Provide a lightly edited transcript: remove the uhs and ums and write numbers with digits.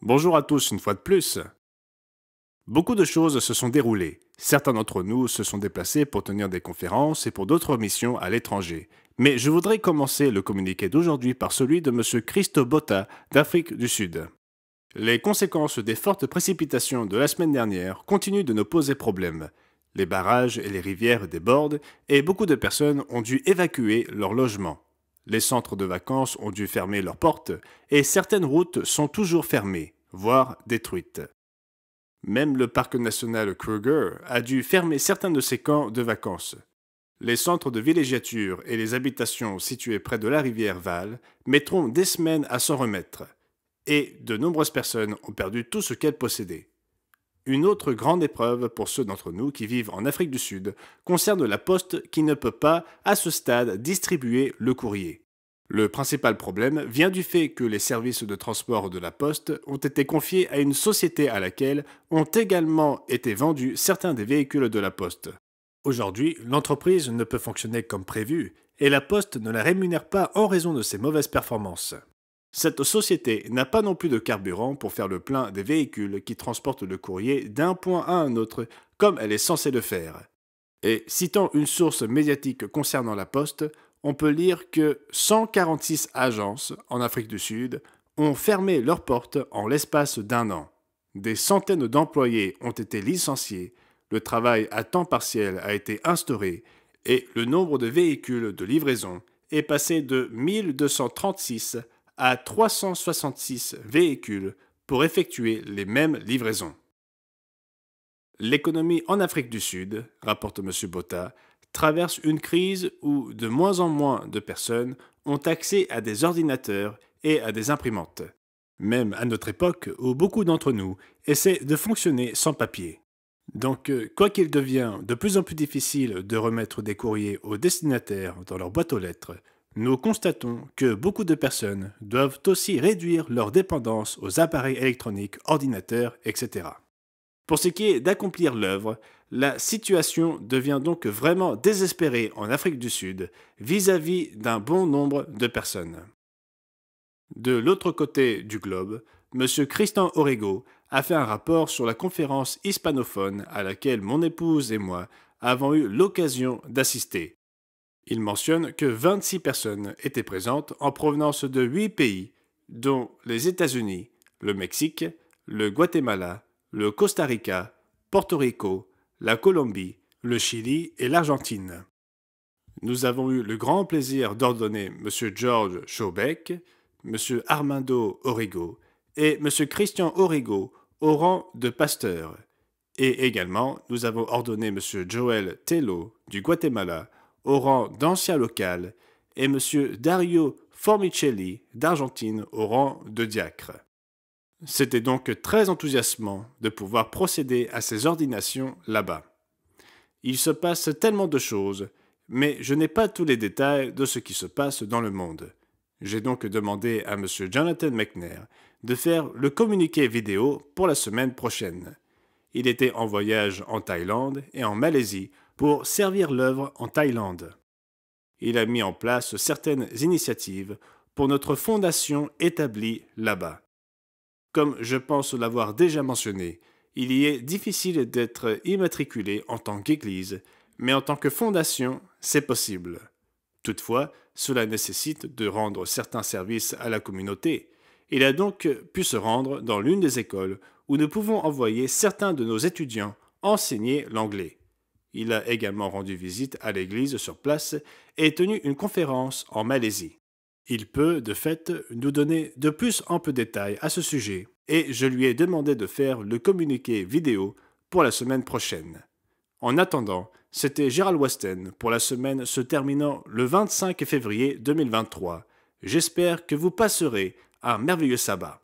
Bonjour à tous une fois de plus. Beaucoup de choses se sont déroulées. Certains d'entre nous se sont déplacés pour tenir des conférences et pour d'autres missions à l'étranger. Mais je voudrais commencer le communiqué d'aujourd'hui par celui de M. Christo Botta d'Afrique du Sud. Les conséquences des fortes précipitations de la semaine dernière continuent de nous poser problème. Les barrages et les rivières débordent et beaucoup de personnes ont dû évacuer leur logement. Les centres de vacances ont dû fermer leurs portes et certaines routes sont toujours fermées, voire détruites. Même le parc national Kruger a dû fermer certains de ses camps de vacances. Les centres de villégiature et les habitations situées près de la rivière Vaal mettront des semaines à s'en remettre. Et de nombreuses personnes ont perdu tout ce qu'elles possédaient. Une autre grande épreuve pour ceux d'entre nous qui vivent en Afrique du Sud concerne la poste qui ne peut pas, à ce stade, distribuer le courrier. Le principal problème vient du fait que les services de transport de la poste ont été confiés à une société à laquelle ont également été vendus certains des véhicules de la poste. Aujourd'hui, l'entreprise ne peut fonctionner comme prévu et la poste ne la rémunère pas en raison de ses mauvaises performances. Cette société n'a pas non plus de carburant pour faire le plein des véhicules qui transportent le courrier d'un point à un autre comme elle est censée le faire. Et citant une source médiatique concernant la Poste, on peut lire que 146 agences en Afrique du Sud ont fermé leurs portes en l'espace d'un an. Des centaines d'employés ont été licenciés, le travail à temps partiel a été instauré et le nombre de véhicules de livraison est passé de 1236 à 366 véhicules pour effectuer les mêmes livraisons. L'économie en Afrique du Sud, rapporte M. Botta, traverse une crise où de moins en moins de personnes ont accès à des ordinateurs et à des imprimantes. Même à notre époque où beaucoup d'entre nous essaient de fonctionner sans papier. Donc, quoi qu'il devient de plus en plus difficile de remettre des courriers aux destinataires dans leur boîte aux lettres, nous constatons que beaucoup de personnes doivent aussi réduire leur dépendance aux appareils électroniques, ordinateurs, etc. Pour ce qui est d'accomplir l'œuvre, la situation devient donc vraiment désespérée en Afrique du Sud vis-à-vis d'un bon nombre de personnes. De l'autre côté du globe, M. Christian Orego a fait un rapport sur la conférence hispanophone à laquelle mon épouse et moi avons eu l'occasion d'assister. Il mentionne que 26 personnes étaient présentes en provenance de 8 pays, dont les États-Unis, le Mexique, le Guatemala, le Costa Rica, Porto Rico, la Colombie, le Chili et l'Argentine. Nous avons eu le grand plaisir d'ordonner M. George Schaubeck, M. Armando Orego et M. Christian Orego au rang de pasteur. Et également, nous avons ordonné M. Joel Tello du Guatemala au rang d'ancien local et M. Dario Formicelli d'Argentine au rang de diacre. C'était donc très enthousiasmant de pouvoir procéder à ces ordinations là-bas. Il se passe tellement de choses, mais je n'ai pas tous les détails de ce qui se passe dans le monde. J'ai donc demandé à M. Jonathan McNair de faire le communiqué vidéo pour la semaine prochaine. Il était en voyage en Thaïlande et en Malaisie pour servir l'œuvre en Thaïlande. Il a mis en place certaines initiatives pour notre fondation établie là-bas. Comme je pense l'avoir déjà mentionné, il y est difficile d'être immatriculé en tant qu'Église, mais en tant que fondation, c'est possible. Toutefois, cela nécessite de rendre certains services à la communauté. Il a donc pu se rendre dans l'une des écoles où nous pouvons envoyer certains de nos étudiants enseigner l'anglais. Il a également rendu visite à l'église sur place et tenu une conférence en Malaisie. Il peut, de fait, nous donner de plus amples détails à ce sujet, et je lui ai demandé de faire le communiqué vidéo pour la semaine prochaine. En attendant, c'était Gérald Westen pour la semaine se terminant le 25 février 2023. J'espère que vous passerez un merveilleux sabbat.